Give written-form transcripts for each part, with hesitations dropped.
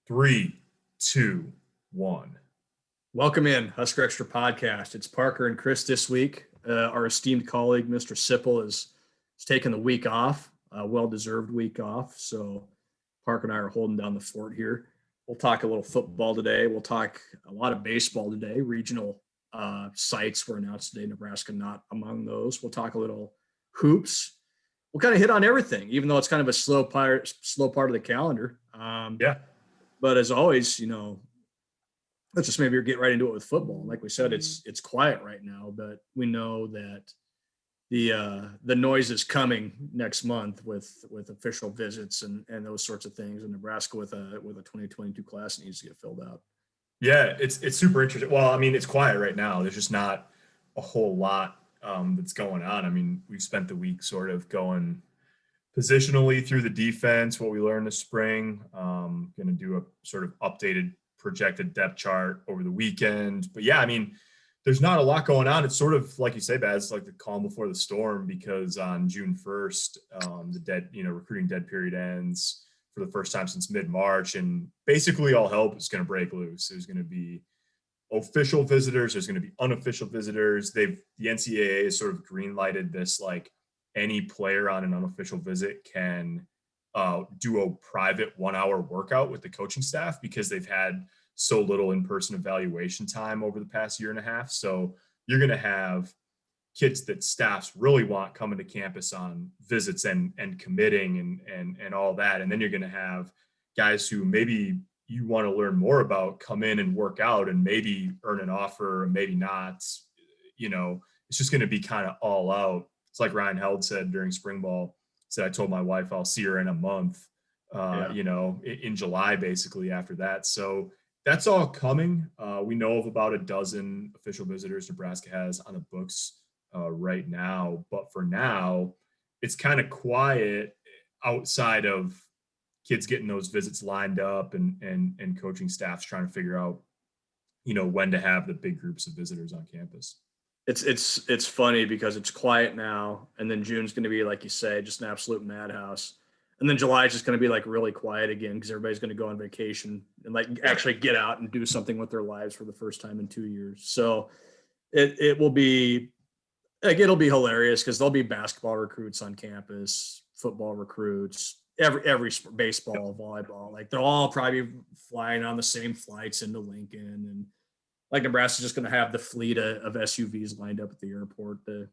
3, 2, 1. Welcome in, Husker Extra Podcast. It's Parker and Chris this week. Our esteemed colleague, Mr. Sipple, is taking the week off, a well-deserved week off. So Parker and I are holding down the fort here. We'll talk a little football today. We'll talk a lot of baseball today. Regional sites were announced today, Nebraska not among those. We'll talk a little hoops. We'll kind of hit on everything, even though it's kind of a slow part of the calendar. But as always, let's just maybe get right into it with football. Like we said, it's quiet right now, but we know that the noise is coming next month with official visits and those sorts of things. And Nebraska with a 2022 class needs to get filled out. Yeah, it's super interesting. Well, I mean, it's quiet right now. There's just not a whole lot that's going on. I mean, we've spent the week sort of going positionally through the defense, what we learned this spring. Going to do a sort of updated projected depth chart over the weekend. But yeah, I mean, there's not a lot going on. It's sort of like you say, Baz, like the calm before the storm, because on June 1st, the recruiting dead period ends for the first time since mid-March, and basically all hell is going to break loose. There's going to be official visitors. There's going to be unofficial visitors. The NCAA has sort of green-lighted this, like, any player on an unofficial visit can do a private 1-hour workout with the coaching staff because they've had so little in-person evaluation time over the past year and a half. So you're going to have kids that staffs really want coming to campus on visits and committing and all that. And then you're going to have guys who maybe you want to learn more about come in and work out and maybe earn an offer or maybe not. It's just going to be kind of all out. It's like Ryan Held said during spring ball. Said, I told my wife I'll see her in a month, in July, basically after that. So that's all coming. We know of about a dozen official visitors Nebraska has on the books right now. But for now, it's kind of quiet outside of kids getting those visits lined up and coaching staffs trying to figure out, when to have the big groups of visitors on campus. It's funny because it's quiet now, and then June's going to be, like you say, just an absolute madhouse, and then July is just going to be like really quiet again because everybody's going to go on vacation and like actually get out and do something with their lives for the first time in 2 years. So it will be like, it'll be hilarious because there'll be basketball recruits on campus, football recruits, every baseball, volleyball, like they'll all probably flying on the same flights into Lincoln, and like Nebraska's just going to have the fleet of SUVs lined up at the airport to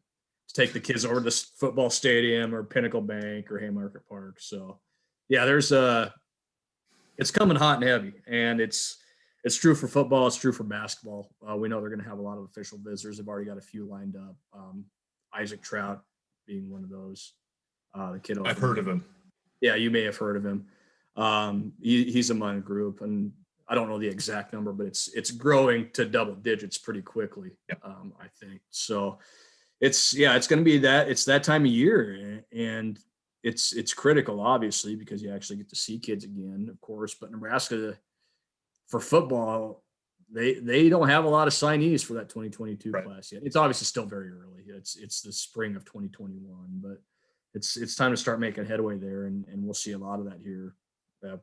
take the kids over to the football stadium or Pinnacle Bank or Haymarket Park. So, yeah, it's coming hot and heavy, and it's true for football. It's true for basketball. We know they're going to have a lot of official visitors. They've already got a few lined up. Isaac Trout being one of those. The kid. I've heard of him. Yeah, you may have heard of him. He's among a group, and I don't know the exact number, but it's growing to double digits pretty quickly. Yep. I think so. It's going to be that. It's that time of year, and it's critical, obviously, because you actually get to see kids again, of course. But Nebraska, for football, they don't have a lot of signees for that 2022 class yet. It's obviously still very early. It's the spring of 2021, but it's time to start making headway there, and we'll see a lot of that here,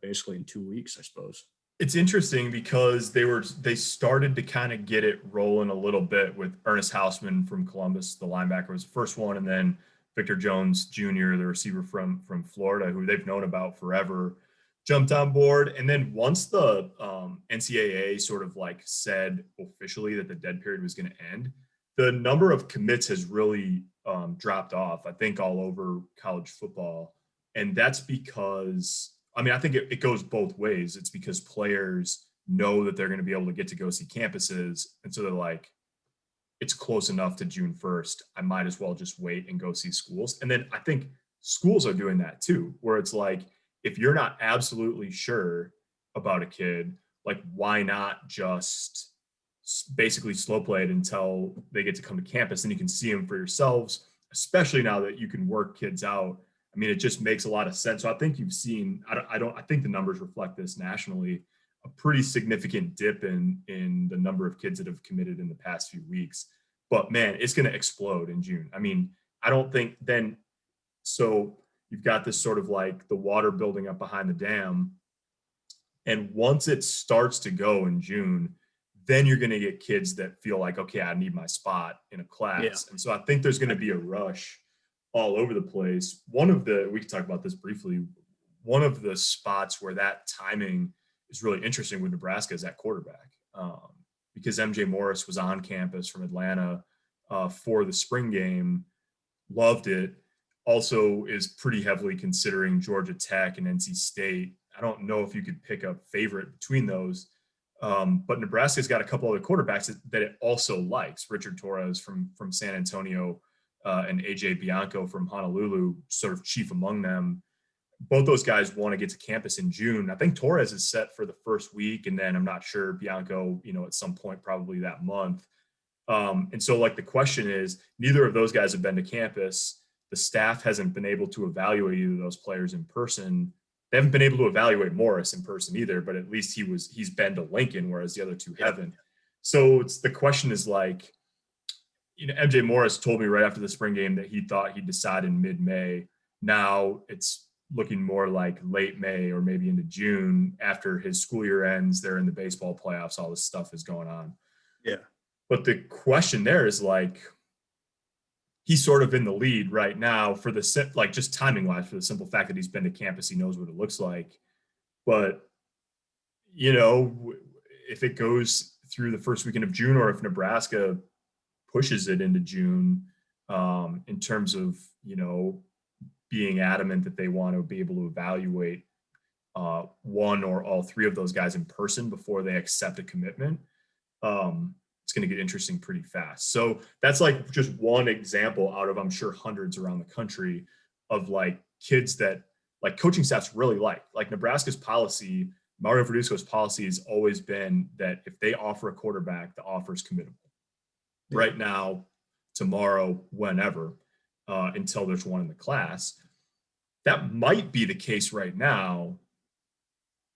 basically in 2 weeks, I suppose. It's interesting because they started to kind of get it rolling a little bit with Ernest Hausman from Columbus. The linebacker was the first one, and then Victor Jones Jr., the receiver from Florida, who they've known about forever, jumped on board. And then once the NCAA sort of like said officially that the dead period was going to end, the number of commits has really dropped off, I think, all over college football. And that's because, I mean, I think it goes both ways. It's because players know that they're going to be able to get to go see campuses. And so they're like, it's close enough to June 1st. I might as well just wait and go see schools. And then I think schools are doing that too, where it's like, if you're not absolutely sure about a kid, like, why not just basically slow play it until they get to come to campus and you can see them for yourselves, especially now that you can work kids out. I mean, it just makes a lot of sense. So I think you've seen, I think the numbers reflect this nationally, a pretty significant dip in the number of kids that have committed in the past few weeks. But man, it's going to explode in June. I mean, I don't think then, so you've got this sort of like the water building up behind the dam. And once it starts to go in June, then you're going to get kids that feel like, okay, I need my spot in a class. Yeah. And so I think there's going to be a rush all over the place. We can talk about this briefly. One of the spots where that timing is really interesting with Nebraska is at quarterback, because MJ Morris was on campus from Atlanta for the spring game, loved it. Also is pretty heavily considering Georgia Tech and NC State. I don't know if you could pick a favorite between those. But Nebraska's got a couple other quarterbacks that it also likes. Richard Torres from San Antonio and AJ Bianco from Honolulu, sort of chief among them. Both those guys want to get to campus in June. I think Torres is set for the first week, and then I'm not sure Bianco, at some point probably that month. And so, like, the question is, neither of those guys have been to campus. The staff hasn't been able to evaluate either of those players in person. They haven't been able to evaluate Morris in person either, but at least he's been to Lincoln, whereas the other two haven't. So the question is, like, MJ Morris told me right after the spring game that he thought he'd decide in mid-May. Now it's looking more like late May or maybe into June after his school year ends. They're in the baseball playoffs. All this stuff is going on. Yeah. But the question there is, like, he's sort of in the lead right now for just timing wise, for the simple fact that he's been to campus, he knows what it looks like. But, if it goes through the first weekend of June, or if Nebraska pushes it into June, in terms of, being adamant that they want to be able to evaluate one or all three of those guys in person before they accept a commitment, it's going to get interesting pretty fast. So that's like just one example out of, I'm sure, hundreds around the country of, like, kids that, like, coaching staffs really like Nebraska's policy. Mario Verduzco's policy has always been that if they offer a quarterback, the offer is committable right now, tomorrow, whenever, until there's one in the class. That might be the case right now,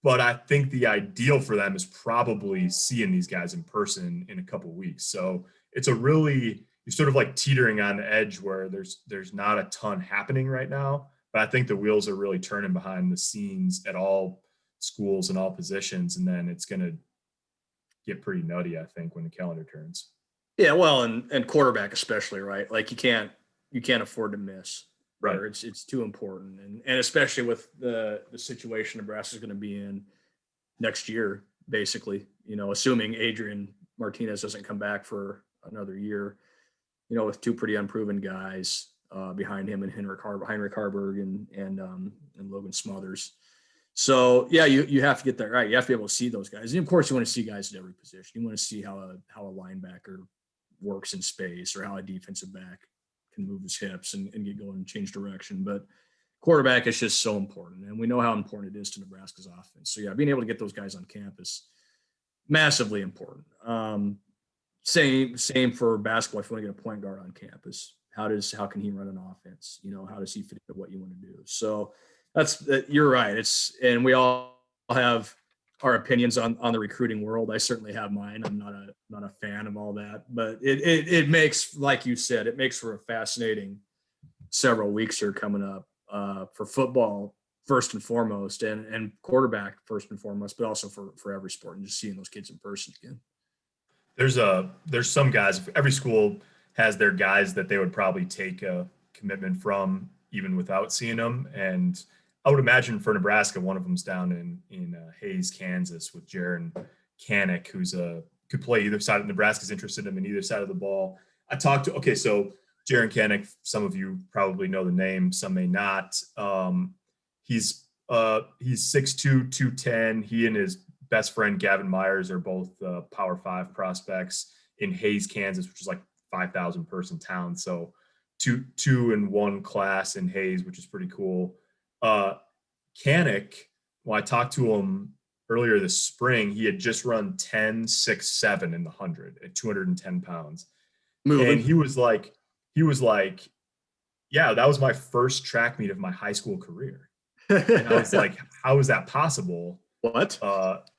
but I think the ideal for them is probably seeing these guys in person in a couple of weeks. So it's you're sort of like teetering on the edge where there's not a ton happening right now, but I think the wheels are really turning behind the scenes at all schools and all positions. And then it's going to get pretty nutty, I think, when the calendar turns. Yeah. Well, and quarterback especially, right? Like, you can't afford to miss. Right. It's too important. And especially with the situation Nebraska's going to be in next year, basically, assuming Adrian Martinez doesn't come back for another year, with two pretty unproven guys behind him, and Heinrich Harburg and Logan Smothers. So yeah, you have to get that right. You have to be able to see those guys. And of course you want to see guys at every position. You want to see how a linebacker works in space, or how a defensive back can move his hips and get going and change direction. But quarterback is just so important. And we know how important it is to Nebraska's offense. So yeah, being able to get those guys on campus, massively important. Same for basketball. If you want to get a point guard on campus, how can he run an offense? How does he fit into what you want to do? So you're right. And we all have our opinions on the recruiting world. I certainly have mine. I'm not a fan of all that, but it makes, like you said, it makes for a fascinating several weeks here coming up for football first and foremost, and quarterback first and foremost, but also for every sport, and just seeing those kids in person again. There's some guys, every school has their guys that they would probably take a commitment from even without seeing them. And I would imagine for Nebraska, one of them's down in Hayes, Kansas, with Jaron Kanek, who's could play either side. Nebraska's interested in him in either side of the ball. So Jaron Kanek, some of you probably know the name, some may not. He's 6'2", 210. He and his best friend Gavin Myers are both Power 5 prospects in Hayes, Kansas, which is like 5,000 person town. So two in one class in Hayes, which is pretty cool. Kanek, when I talked to him earlier this spring, he had just run 10.6.7 in the 100 at 210 pounds. Moving. And he was like, yeah, that was my first track meet of my high school career. And I was like, how is that possible? What?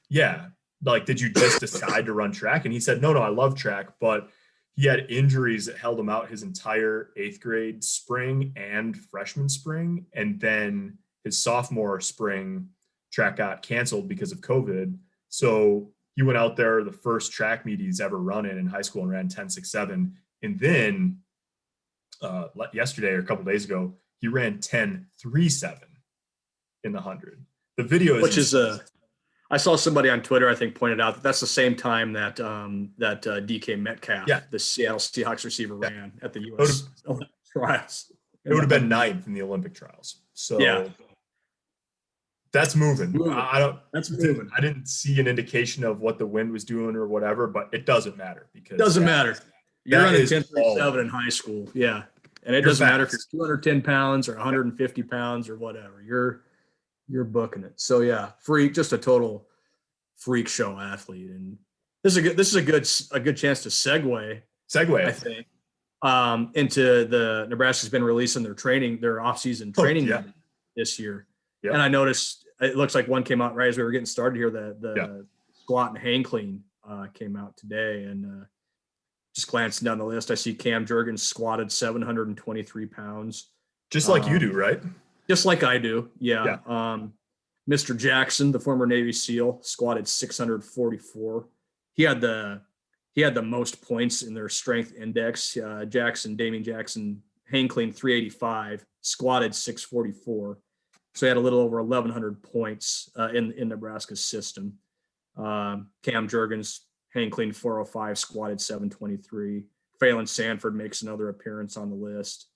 Yeah. Like, did you just decide to run track? And he said, no, I love track, but he had injuries that held him out his entire 8th grade spring and freshman spring. And then his sophomore spring track got canceled because of COVID. So he went out there, the first track meet he's ever run in high school, and ran 10.67. And then yesterday or a couple days ago, he ran 10.37 in the 100. The video is I saw somebody on Twitter, I think, pointed out that that's the same time that DK Metcalf, the Seattle Seahawks receiver, ran at the U.S. trials. It would have been 9th in the Olympic trials. So that's moving. That's moving. I didn't see an indication of what the wind was doing or whatever, but it doesn't matter because doesn't matter. You're running 10.37 in high school, and it doesn't matter if you're 210 pounds or 150 pounds or whatever. You're booking it. So just a total freak show athlete, and this is a good chance to segue. I think into the Nebraska's been releasing their off-season training this year, and I noticed it looks like one came out right as we were getting started here. The squat and hang clean came out today, and just glancing down the list, I see Cam Jurgens squatted 723 pounds, just like you do, right? Just like I do, Mr. Jackson, the former Navy SEAL, squatted 644. He had the most points in their strength index. Damian Jackson, hang clean 385, squatted 644. So he had a little over 1,100 points in Nebraska's system. Cam Jurgens, hang clean 405, squatted 723. Phelan Sanford makes another appearance on the list.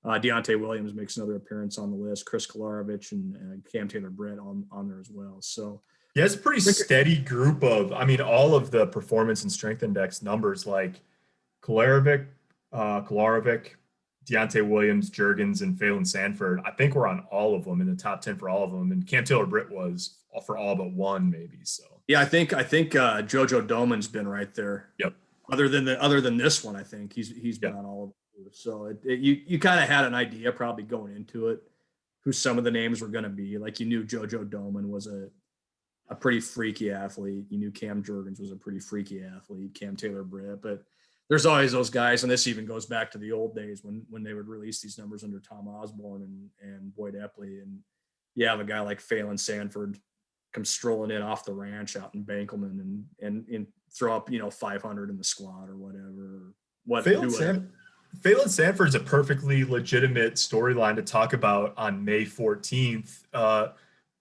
Deontay Williams makes another appearance on the list. Chris Kolarovich and Cam Taylor-Britt on there as well. So it's a pretty steady group of, all of the performance and strength index numbers like Kolarovich, Deontay Williams, Jurgens, and Phelan Sanford. I think we're on all of them in the top 10 for all of them. And Cam Taylor-Britt was for all but one, maybe. So I think JoJo Doman's been right there. Yep. Other than this one, I think he's been on all of them. So you kind of had an idea probably going into it who some of the names were going to be. Like, you knew JoJo Doman was a pretty freaky athlete. You knew Cam Jurgens was a pretty freaky athlete, Cam Taylor-Britt. But there's always those guys, and this even goes back to the old days when they would release these numbers under Tom Osborne and Boyd Epley. And you have a guy like Phelan Sanford come strolling in off the ranch out in Bankelman and throw up 500 in the squat or whatever. Phelan Sanford's a perfectly legitimate storyline to talk about on May 14th,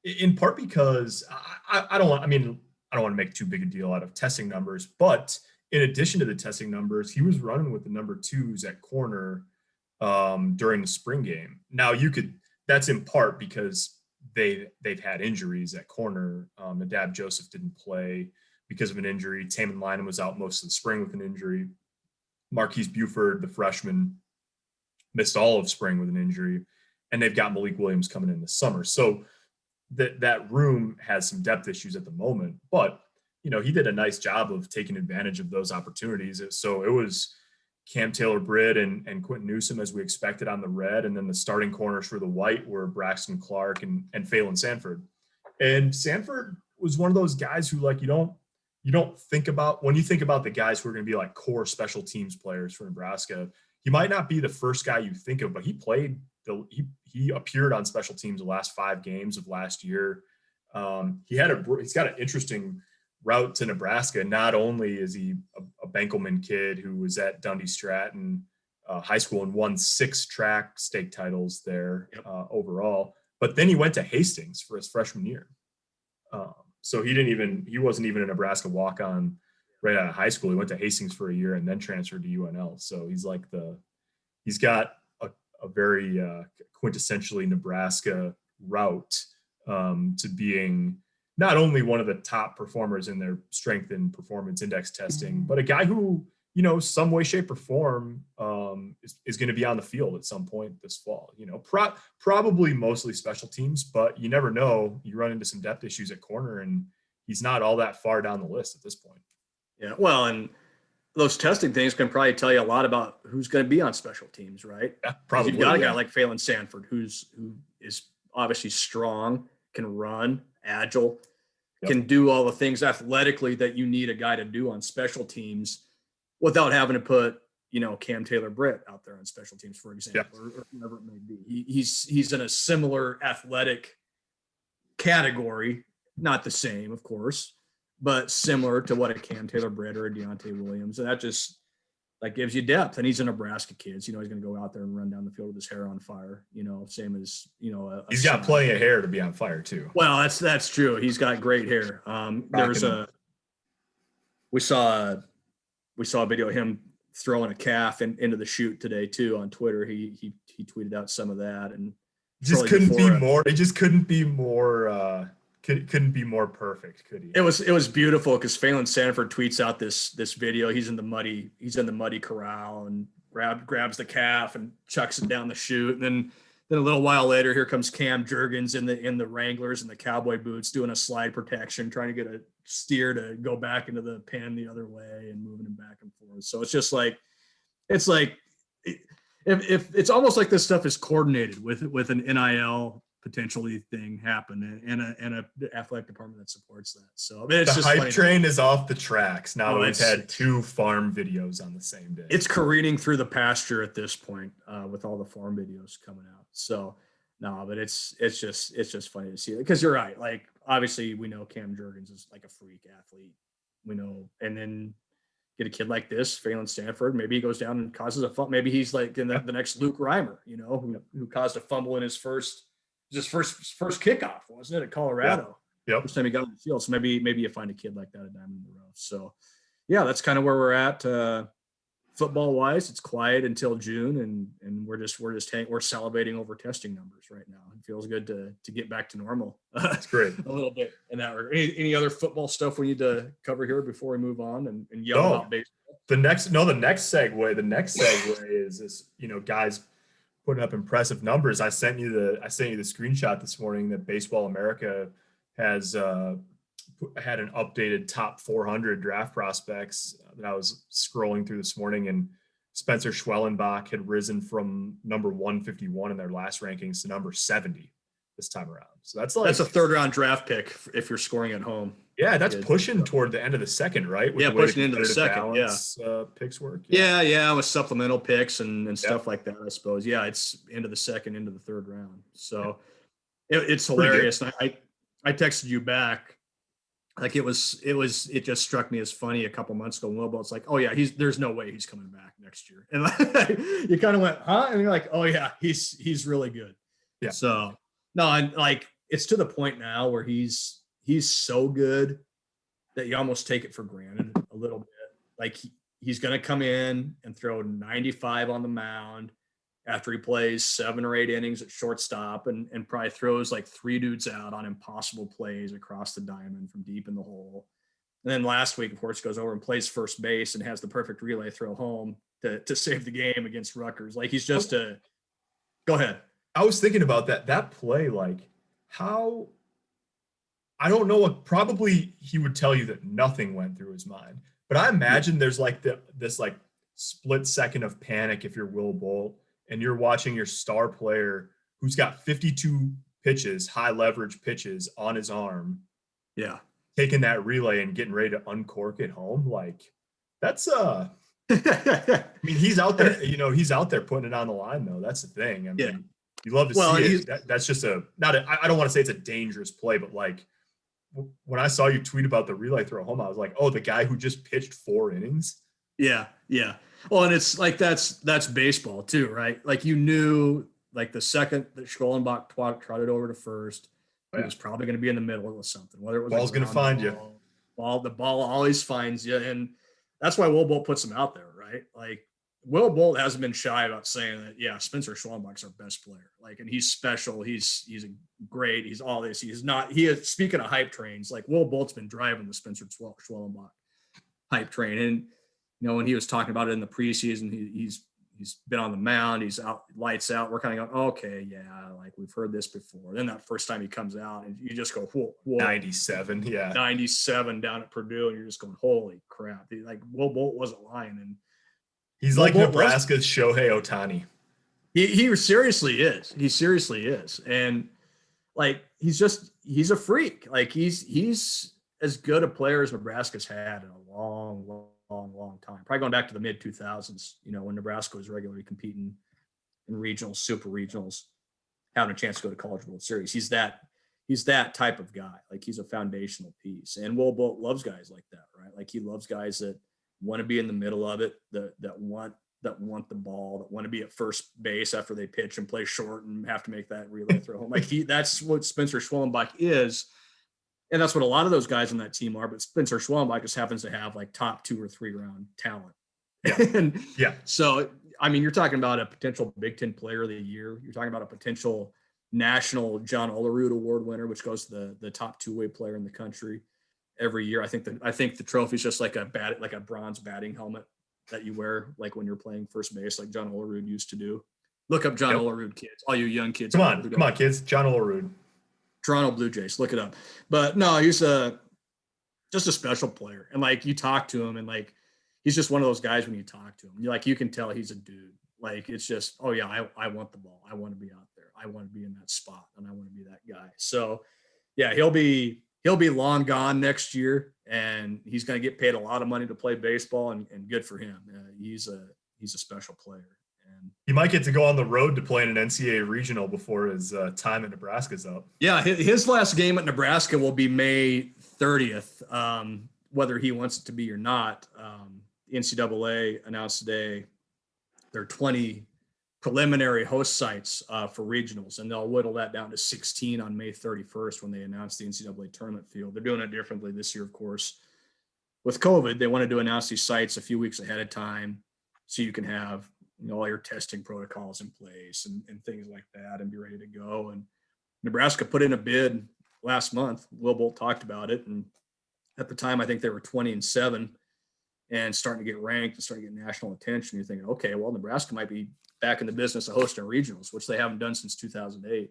in part because I don't want to make too big a deal out of testing numbers, but in addition to the testing numbers, he was running with the number 2s at corner during the spring game. Now that's in part because they've had injuries at corner. Nadab Joseph didn't play because of an injury. Taman Lynam was out most of the spring with an injury. Marquise Buford, the freshman, missed all of spring with an injury, and they've got Malik Williams coming in this summer. So that room has some depth issues at the moment, but he did a nice job of taking advantage of those opportunities. So it was Cam Taylor-Britt and Quentin Newsom, as we expected, on the red, and then the starting corners for the white were Braxton Clark and Phelan Sanford. And Sanford was one of those guys who, like, you don't think about when you think about the guys who are going to be like core special teams players for Nebraska. He might not be the first guy you think of, but he he appeared on special teams the last 5 games of last year. He's got an interesting route to Nebraska. Not only is he a Bankelman kid who was at Dundee Stratton High School and won 6 track stake titles there overall, but then he went to Hastings for his freshman year. So he wasn't even a Nebraska walk-on right out of high school. He went to Hastings for a year and then transferred to UNL. So he's got a very quintessentially Nebraska route to being not only one of the top performers in their strength and performance index testing, but a guy who, some way, shape, or form is going to be on the field at some point this fall. Probably mostly special teams, but you never know. You run into some depth issues at corner, and he's not all that far down the list at this point. Yeah, well, and those testing things can probably tell you a lot about who's going to be on special teams, right? Yeah, probably. You've got a guy like Phelan Sanford who is obviously strong, can run, agile, can do all the things athletically that you need a guy to do on special teams without having to put, Cam Taylor-Britt out there on special teams, for example, or whoever it may be. He's in a similar athletic category, not the same, of course, but similar to what a Cam Taylor-Britt or a Deontay Williams. And that gives you depth. And he's a Nebraska kid. So, he's going to go out there and run down the field with his hair on fire, same as, he's got plenty of hair to be on fire too. Well, that's true. He's got great hair. We saw a video of him throwing a calf into the chute today too on Twitter. He tweeted out some of that, and it just couldn't be more. It just couldn't be more. Couldn't be more perfect, could he? It was beautiful because Phelan Sanford tweets out this video. He's in the muddy corral and grabs the calf and chucks it down the chute, and then a little while later, here comes Cam Jurgens in the Wranglers and the cowboy boots doing a slide protection, trying to get a steer to go back into the pen the other way and moving him back and forth. So it's just like, if it's almost like this stuff is coordinated with an NIL potentially thing happen and a athletic department that supports that. So it's the just hype train is off the tracks. Now we've had 2 farm videos on the same day. It's careening through the pasture at this point with all the farm videos coming out. So no, but it's just funny to see it because you're right. Like obviously we know Cam Jurgens is like a freak athlete. We know, and then get a kid like this, Phelan Stanford, maybe he goes down and causes a fumble. Maybe he's like the next Luke Reimer, who caused a fumble in his first kickoff, wasn't it, at Colorado? Yep. First time he got on the field. So maybe you find a kid like that at Diamond in the Rough. So yeah, that's kind of where we're at football wise. It's quiet until June, and we're salivating over testing numbers right now. It feels good to get back to normal. That's great. A little bit in that regard. Any other football stuff we need to cover here before we move on and yell about baseball? The next segue is this, guys putting up impressive numbers. I sent you the screenshot this morning that Baseball America has had an updated top 400 draft prospects that I was scrolling through this morning, and Spencer Schwellenbach had risen from number 151 in their last rankings to number 70 this time around. So that's a 3rd round draft pick if you're scoring at home. Yeah, that's pushing toward the end of the second, right? With pushing into the second. Picks work. Yeah, with supplemental picks and stuff like that, I suppose. Yeah, it's into the second, into the 3rd round. So it's hilarious. And I texted you back. Like it just struck me as funny a couple months ago. Wilbo, it's like, oh yeah, there's no way he's coming back next year. And like, you kind of went, huh? And you're like, oh yeah, he's really good. Yeah. So no, and like it's to the point now where he's so good that you almost take it for granted a little bit. Like he's going to come in and throw 95 on the mound after he plays 7 or 8 innings at shortstop and probably throws like 3 dudes out on impossible plays across the diamond from deep in the hole. And then last week, of course, goes over and plays first base and has the perfect relay throw home to save the game against Rutgers. Like he's just go ahead. I was thinking about that play, like how, I don't know what, probably he would tell you that nothing went through his mind, but I imagine there's like this like split second of panic if you're Will Bolt and you're watching your star player who's got 52 pitches, high leverage pitches on his arm. Yeah. Taking that relay and getting ready to uncork it home. Like that's I mean, he's out there, he's out there putting it on the line though. That's the thing. I mean, you love to see it. That's just I don't want to say it's a dangerous play, but like when I saw you tweet about the relay throw home, I was like, oh, the guy who just pitched 4 innings. Yeah. Yeah. Well, and it's like, that's baseball too, right? Like you knew like the second that Schwellenbach trotted over to first, he was probably going to be in the middle of something, whether it was ball's going to find you. The ball always finds you. And that's why Will Bolt puts him out there, right? Like Will Bolt hasn't been shy about saying that, yeah, Spencer Schwellenbach's our best player. Like, and he's special. He's a great, he's all this. Speaking of hype trains, like Will Bolt's been driving the Spencer Schwellenbach hype train. And, when he was talking about it in the preseason, he's been on the mound, he's out, lights out. We're kind of going, okay, yeah, like we've heard this before. Then that first time he comes out and you just go, whoa. 97, yeah. 97 down at Purdue, and you're just going, holy crap. Like Will Bolt wasn't lying. And he's like Nebraska's Shohei Ohtani. He seriously is. He seriously is. And like, he's a freak. Like he's as good a player as Nebraska's had in a long time. Probably going back to the mid 2000s, when Nebraska was regularly competing in regionals, super regionals, having a chance to go to College World Series. He's that he's that type of guy. Like he's a foundational piece. And Will Bolt loves guys like that, right? Like he loves guys that want to be in the middle of it, that want the ball, that want to be at first base after they pitch and play short and have to make that relay throw home. Like that's what Spencer Schwellenbach is. And that's what a lot of those guys on that team are. But Spencer Schwellenbach just happens to have like top 2 or 3 round talent. Yeah. And yeah. So, I mean, you're talking about a potential Big Ten Player of the Year. You're talking about a potential national John Olerud Award winner, which goes to the top 2-way player in the country every year. I think the trophy is just like a bronze batting helmet that you wear like when you're playing first base, like John Olerud used to do. Look up John Olerud, kids, all you young kids. Come on, kids. John Olerud. Toronto Blue Jays, look it up. But no, he's just a special player. And like you talk to him and like he's just one of those guys when you talk to him. You can tell he's a dude. Like it's just, oh yeah, I want the ball. I want to be out there. I want to be in that spot and I want to be that guy. So yeah, he'll be long gone next year and he's going to get paid a lot of money to play baseball and good for him. He's a special player. And he might get to go on the road to play in an NCAA regional before his time in Nebraska's up. Yeah, his last game at Nebraska will be May 30th, whether he wants it to be or not. The NCAA announced today there are 20 preliminary host sites for regionals, and they'll whittle that down to 16 on May 31st when they announce the NCAA tournament field. They're doing it differently this year, of course. With COVID, they wanted to announce these sites a few weeks ahead of time so you can have all your testing protocols in place and things like that and be ready to go. And Nebraska put in a bid last month. Will Bolt talked about it. And at the time, I think they were 20-7 and starting to get ranked and starting to get national attention. You're thinking, okay, well, Nebraska might be back in the business of hosting regionals, which they haven't done since 2008. And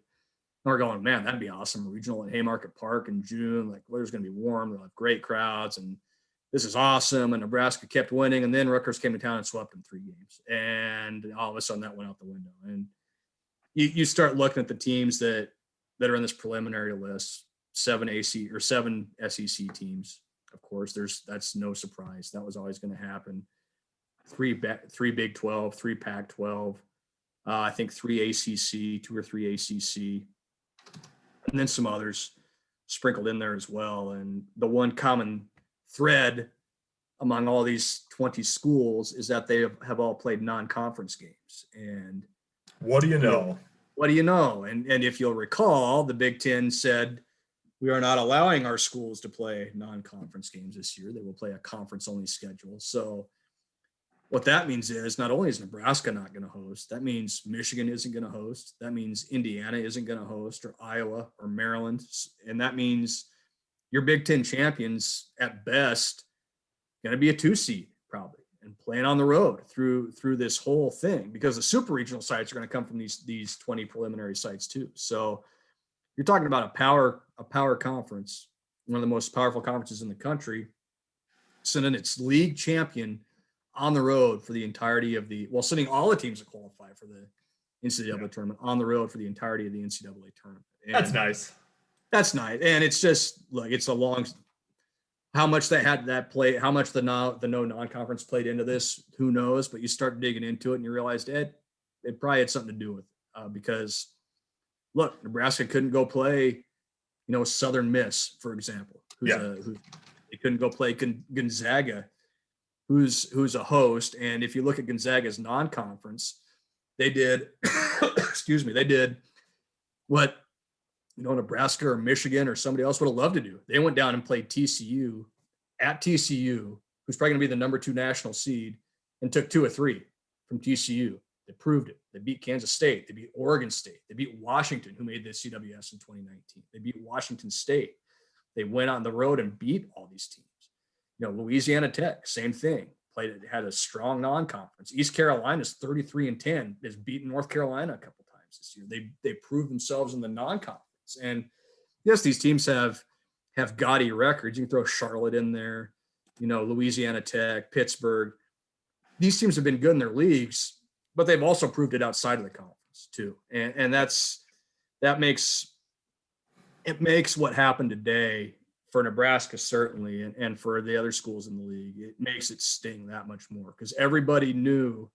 we're going, man, that'd be awesome. A regional at Haymarket Park in June, like weather's going to be warm. They'll have great crowds and this is awesome. And Nebraska kept winning. And then Rutgers came to town and swept in 3 games. And all of a sudden that went out the window. And you start looking at the teams that are in this preliminary list, 7 SEC teams. Of course, that's no surprise. That was always going to happen. 3 Big 12, 3 Pac-12, I think 3 ACC, 2 or 3 ACC, and then some others sprinkled in there as well. And the one common thread among all these 20 schools is that they have all played non-conference games. And what do you know? What do you know? And if you'll recall, the Big Ten said, we are not allowing our schools to play non-conference games this year. They will play a conference-only schedule. So what that means is not only is Nebraska not going to host, that means Michigan isn't going to host. That means Indiana isn't going to host, or Iowa or Maryland. And that means your Big Ten champions at best going to be a 2 seed probably and playing on the road through this whole thing, because the super regional sites are going to come from these 20 preliminary sites too. So you're talking about a power conference, one of the most powerful conferences in the country, sending its league champion on the road for the entirety of sending all the teams that qualify for the NCAA tournament on the road for the entirety of the NCAA tournament. And that's nice. That's nice. And it's just like, it's a long, how much how much the no non-conference played into this, who knows, but you start digging into it and you realize it probably had something to do with it because look, Nebraska couldn't go play, Southern Miss, for example, who they couldn't go play Gonzaga, who's a host. And if you look at Gonzaga's non-conference, they did, they did what, Nebraska or Michigan or somebody else would have loved to do. They went down and played TCU at TCU, who's probably going to be the number 2 national seed, and took 2 or 3 from TCU. They proved it. They beat Kansas State. They beat Oregon State. They beat Washington, who made the CWS in 2019. They beat Washington State. They went on the road and beat all these teams. Louisiana Tech, same thing. Had a strong non-conference. East Carolina's 33-10, has beaten North Carolina a couple times this year. They proved themselves in the non-conference. And yes, these teams have gaudy records. You can throw Charlotte in there, Louisiana Tech, Pittsburgh. These teams have been good in their leagues, but they've also proved it outside of the conference too. And that makes what happened today for Nebraska, certainly, and for the other schools in the league, it makes it sting that much more, because everybody knew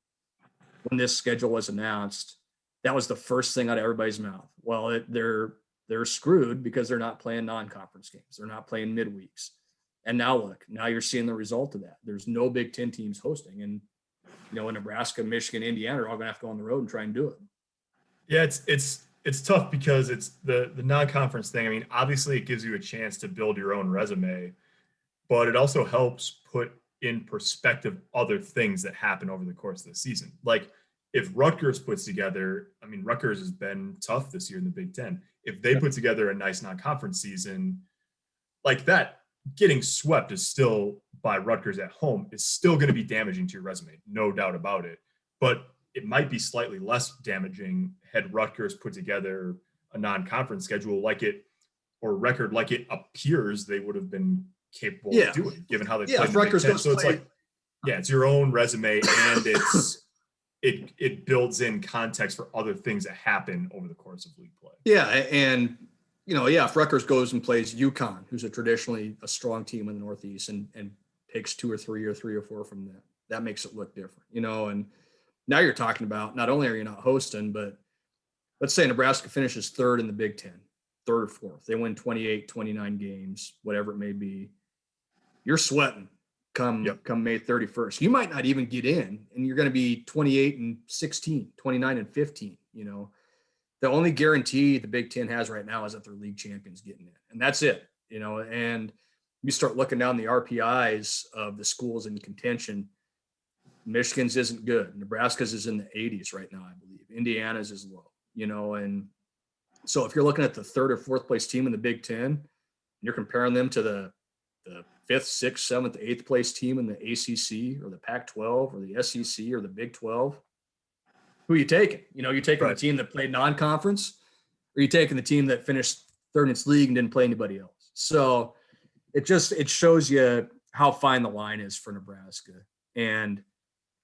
when this schedule was announced, that was the first thing out of everybody's mouth. Well, they're they're screwed because they're not playing non-conference games. They're not playing midweeks. And now look, now you're seeing the result of that. There's no Big Ten teams hosting. And, in Nebraska, Michigan, Indiana are all going to have to go on the road and try and do it. Yeah, it's tough because it's the non-conference thing. I mean, obviously it gives you a chance to build your own resume, but it also helps put in perspective other things that happen over the course of the season. Like if Rutgers puts together, I mean, Rutgers has been tough this year in the Big Ten. If they put together a nice non-conference season like that, getting swept is still by Rutgers at home is still going to be damaging to your resume, no doubt about it. But it might be slightly less damaging had Rutgers put together a non-conference schedule or record like it appears they would have been capable of doing, given how they played in the Big Ten. So it's like, it's your own resume, and it builds in context for other things that happen over the course of league play. Yeah, and if Rutgers goes and plays UConn, who's traditionally a strong team in the Northeast, and takes 2 or 3 or 3 or 4 from that makes it look different, and now you're talking about not only are you not hosting, but let's say Nebraska finishes third in the Big Ten, third or fourth. They win 28, 29 games, whatever it may be. You're sweating come May 31st. You might not even get in, and you're going to be 28 and 16, 29 and 15. The only guarantee the Big Ten has right now is that their league champions getting in, and that's it. And you start looking down the RPIs of the schools in contention. Michigan's isn't good. Nebraska's is in the 80s right now, I believe. Indiana's is low, and so if you're looking at the third or fourth place team in the Big Ten, and you're comparing them to the 5th, 6th, 7th, 8th place team in the ACC or the Pac-12 or the SEC or the Big 12, who are you taking? You taking the team that played non-conference, or are you taking the team that finished third in its league and didn't play anybody else? So it shows you how fine the line is for Nebraska. And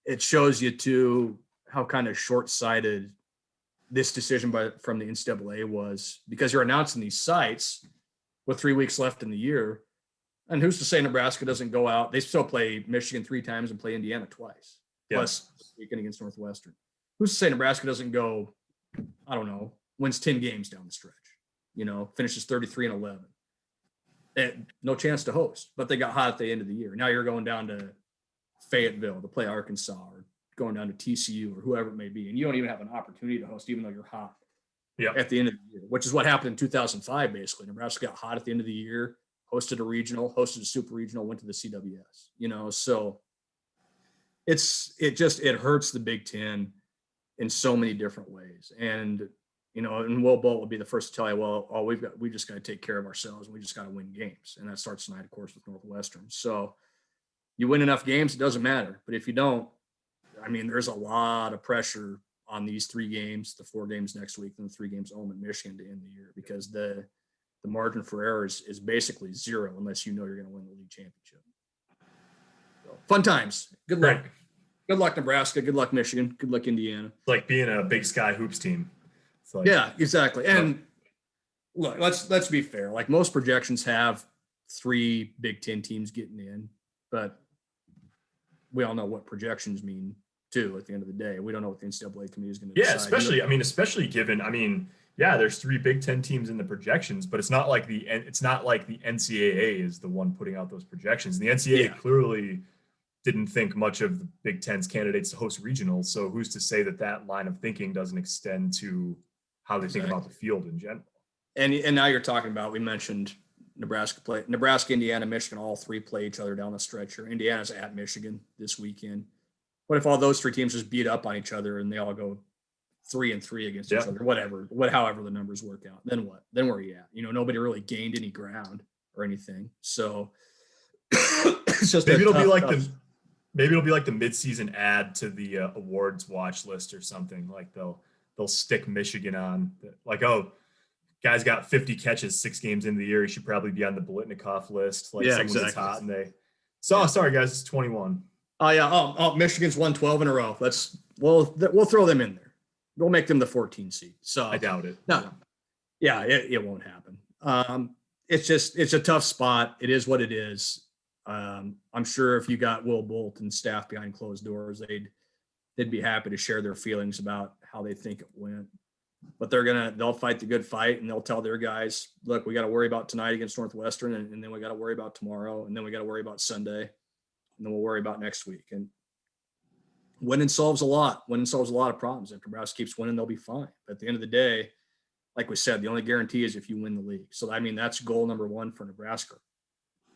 it shows you too how kind of short-sighted this decision from the NCAA was, because you're announcing these sites with 3 weeks left in the year. And who's to say Nebraska doesn't go out? They still play Michigan 3 times and play Indiana twice, plus this weekend against Northwestern. Who's to say Nebraska doesn't go, I don't know, wins 10 games down the stretch, finishes 33-11. No chance to host, but they got hot at the end of the year. Now you're going down to Fayetteville to play Arkansas, or going down to TCU or whoever it may be, and you don't even have an opportunity to host, even though you're hot at the end of the year, which is what happened in 2005. Basically, Nebraska got hot at the end of the year, hosted a regional, hosted a super regional, went to the CWS. So it hurts the Big Ten in so many different ways. And and Will Bolt would be the first to tell you, well, we just got to take care of ourselves, and we just got to win games, and that starts tonight, of course, with Northwestern. So you win enough games, it doesn't matter. But if you don't, I mean, there's a lot of pressure on these 3 games, the 4 games next week, and the 3 games home at Michigan to end the year, because the margin for error is basically 0 unless you're going to win the league championship. So, fun times. Good luck. Right. Good luck, Nebraska. Good luck, Michigan. Good luck, Indiana. It's like being a Big Sky Hoops team. It's like, yeah, exactly. And look, let's be fair. Like, most projections have 3 Big Ten teams getting in, but we all know what projections mean too. At the end of the day, we don't know what the NCAA committee is going to decide. Especially given, there's 3 Big Ten teams in the projections, but it's not like the NCAA is the one putting out those projections. The NCAA clearly didn't think much of the Big Ten's candidates to host regionals. So who's to say that line of thinking doesn't extend to how they think about the field in general? And now you're talking about, we mentioned Nebraska, Indiana, Michigan, all 3 play each other down the stretch here. Indiana's at Michigan this weekend. What if all those 3 teams just beat up on each other and they all go 3-3 against each other, however the numbers work out? Then what? Then where are you at? Nobody really gained any ground or anything. So it's just maybe it'll be like the midseason ad to the awards watch list or something. Like they'll stick Michigan on, like, oh, guy's got 50 catches 6 games into the year, he should probably be on the Blitnikoff list. Like, someone gets hot and sorry guys, it's 21. Oh yeah. Oh, Michigan's won 12 in a row. We'll throw them in there. We'll make them the 14 seed. So I doubt it. No. Yeah, it won't happen. It's a tough spot. It is what it is. I'm sure if you got Will Bolt and staff behind closed doors, they'd be happy to share their feelings about how they think it went. but they'll fight the good fight, and they'll tell their guys, look, we got to worry about tonight against Northwestern, and then we got to worry about tomorrow, and then we got to worry about Sunday, and then we'll worry about next week. And winning solves a lot. Winning solves a lot of problems. If Nebraska keeps winning, they'll be fine. But at the end of the day, like we said, the only guarantee is if you win the league. So, I mean, that's goal number one for Nebraska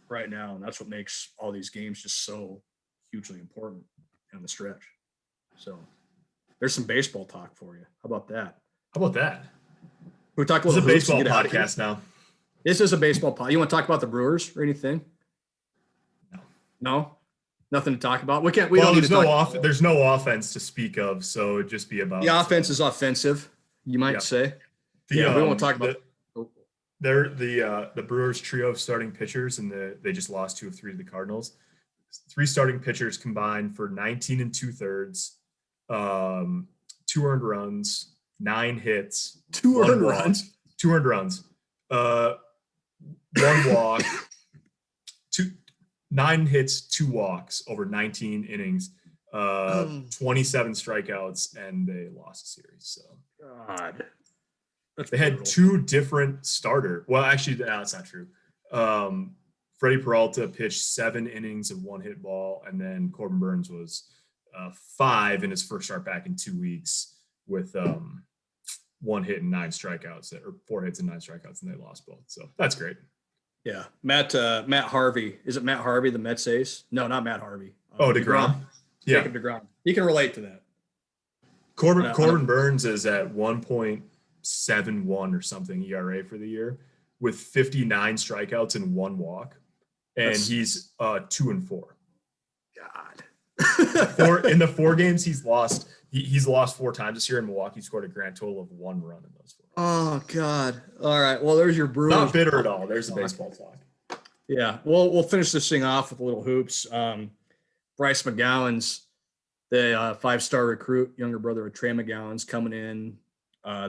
right now, and that's what makes all these games just so hugely important on the stretch. So there's some baseball talk for you. How about that? We talk about the baseball podcast now. This is a baseball podcast. You want to talk about the Brewers or anything? No, nothing to talk about. We can't. There's no offense to speak of, so it'd just be about the offense is offensive. You might say. We won't talk about. They're the Brewers trio of starting pitchers, and they just lost 2 of 3 to the Cardinals. 3 starting pitchers combined for 19 2/3, 2 earned runs, 9 hits, 2 earned runs, 1 walk, 9 hits, 2 walks over 19 innings, 27 strikeouts, and they lost the series. So God, they had 2 different starter. Well, actually, that's not true. Freddie Peralta pitched 7 innings of 1 hit ball, and then Corbin Burns was 5 in his first start back in 2 weeks with 1 hit and 9 strikeouts, or 4 hits and 9 strikeouts, and they lost both. So that's great. Yeah, Matt Harvey. Is it Matt Harvey, the Mets ace? No, not Matt Harvey. DeGrom. Yeah, Jacob DeGrom. He can relate to that. Corbin Burns is at 1.71 or something ERA for the year, with 59 strikeouts and 1 walk. And he's 2-4. God. In the 4 games he's lost 4 times this year, and Milwaukee scored a grand total of 1 run in those 4 games. Oh God. All right. Well, there's your Brewers. Not bitter at all. There's the baseball talk. Yeah. Well, we'll finish this thing off with a little hoops. Bryce McGowan's the 5-star recruit, younger brother of Trey McGowan's, coming in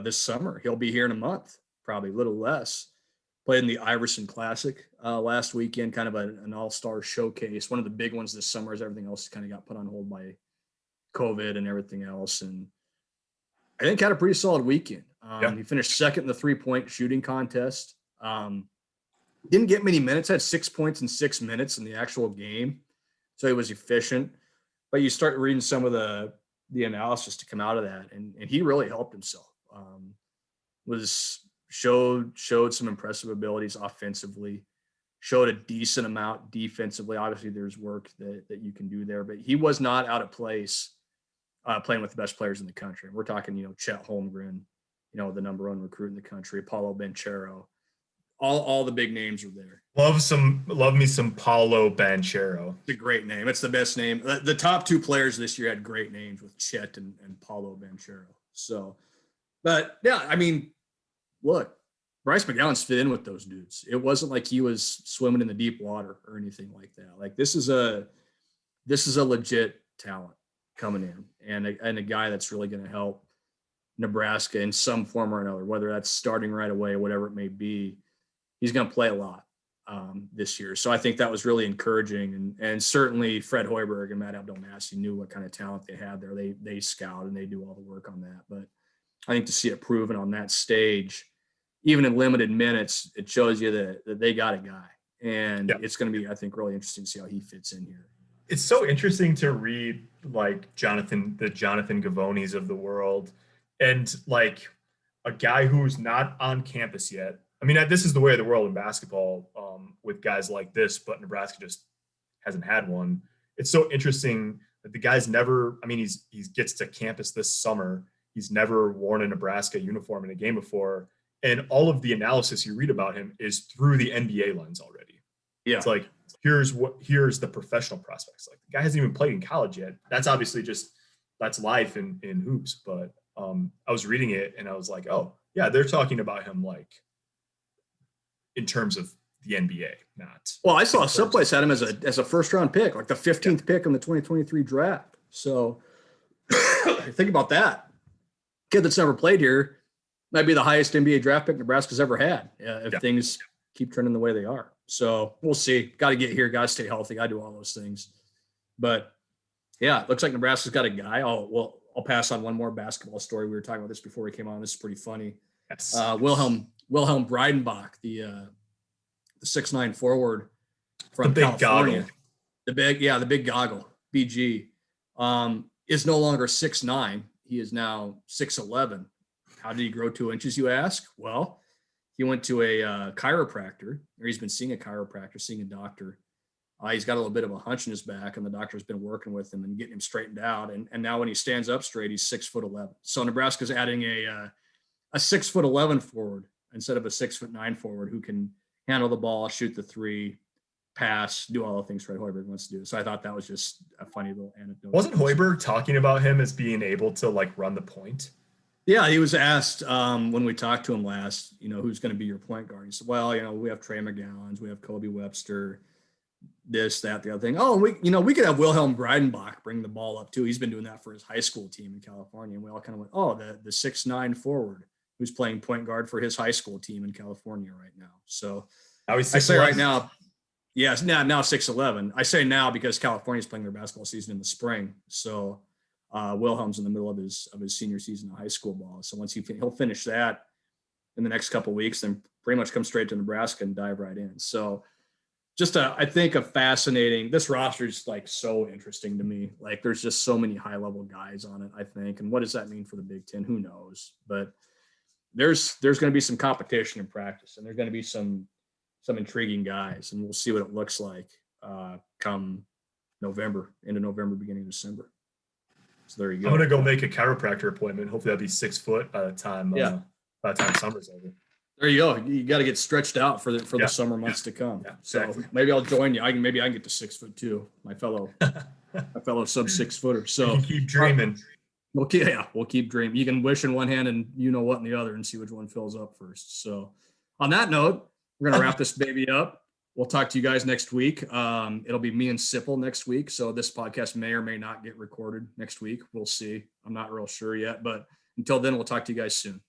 this summer. He'll be here in a month, probably a little less. Played in the Iverson Classic last weekend, kind of an all-star showcase. One of the big ones this summer, as everything else kind of got put on hold by COVID and everything else. And I think had a pretty solid weekend. He finished second in the 3-point shooting contest. Didn't get many minutes, had 6 points in 6 minutes in the actual game. So he was efficient. But you start reading some of the analysis to come out of that, and he really helped himself. Showed some impressive abilities offensively, showed a decent amount defensively. Obviously, there's work that you can do there, but he was not out of place playing with the best players in the country. We're talking, Chet Holmgren, the number 1 recruit in the country, Paulo Banchero. All the big names are there. Love me some Paulo Banchero. It's a great name. It's the best name. The top 2 players this year had great names with Chet and Paulo Banchero. So, but yeah, I mean, look, Bryce McGowan's fit in with those dudes. It wasn't like he was swimming in the deep water or anything like that. Like this is a legit talent coming in, and a guy that's really going to help Nebraska in some form or another, whether that's starting right away, whatever it may be. He's going to play a lot this year. So I think that was really encouraging. And certainly Fred Hoiberg and Matt Abdelmassih knew what kind of talent they had there. They scout and they do all the work on that. But I think to see it proven on that stage, even in limited minutes, it shows you that they got a guy. And it's going to be, I think, really interesting to see how he fits in here. It's so interesting to read like the Jonathan Gavonis of the world, and like a guy who's not on campus yet. I mean, this is the way of the world in basketball with guys like this, but Nebraska just hasn't had one. It's so interesting that the guy's never, I mean, he gets to campus this summer. He's never worn a Nebraska uniform in a game before. And all of the analysis you read about him is through the NBA lens already. Yeah. It's like, here's the professional prospects. Like the guy hasn't even played in college yet. That's obviously that's life in hoops. But I was reading it and I was like, oh yeah, they're talking about him like in terms of the NBA, not. Well, I saw someplace had him as a first round pick, like the 15th pick in the 2023 draft. So think about that. Kid that's never played here might be the highest NBA draft pick Nebraska's ever had if things keep trending the way they are. So we'll see. Got to get here. Got to stay healthy. Got to do all those things. But yeah, it looks like Nebraska's got a guy. I'll I'll pass on one more basketball story. We were talking about this before we came on. This is pretty funny. Yes. Wilhelm Breidenbach, the 6'9" forward from the big California. goggle. The big goggle, BG, is no longer 6'9". He is now 6'11". How did he grow 2 inches, you ask? Well, he went to a chiropractor, or he's been seeing a chiropractor, seeing a doctor. He's got a little bit of a hunch in his back, and the doctor's been working with him and getting him straightened out. And now when he stands up straight, he's 6'11". So Nebraska's adding a 6'11" forward instead of a 6'9" forward who can handle the ball, shoot the three, pass, do all the things Fred Hoiberg wants to do. So I thought that was just a funny little anecdote. Wasn't Hoiberg talking about him as being able to like run the point? Yeah, he was asked when we talked to him last, who's going to be your point guard? He said, well, we have Trey McGowan, we have Kobe Webster, this, that, the other thing. Oh, we could have Wilhelm Breidenbach bring the ball up too. He's been doing that for his high school team in California. And we all kind of went, oh, the 6'9" forward who's playing point guard for his high school team in California right now. So I say right now, yes, now 6'11". I say now because California's playing their basketball season in the spring. So Wilhelm's in the middle of his senior season of high school ball. So once he'll finish that in the next couple of weeks, then pretty much come straight to Nebraska and dive right in. So just I think this roster is like so interesting to me. Like there's just so many high level guys on it, I think. And what does that mean for the Big Ten? Who knows? But there's going to be some competition in practice, and there's going to be some intriguing guys, and we'll see what it looks like come November, end of November, beginning of December. So there you go. I'm gonna go make a chiropractor appointment. Hopefully that'll be 6 foot by the time summer's over. There you go. You got to get stretched out for the summer months to come. Yeah, exactly. So maybe I'll join you. I can get to 6 foot too. My fellow sub 6 footer. So keep dreaming. We'll keep dreaming. You can wish in one hand and what in the other, and see which one fills up first. So on that note, we're gonna wrap this baby up. We'll talk to you guys next week. It'll be me and Sipple next week. So this podcast may or may not get recorded next week. We'll see. I'm not real sure yet, but until then, we'll talk to you guys soon.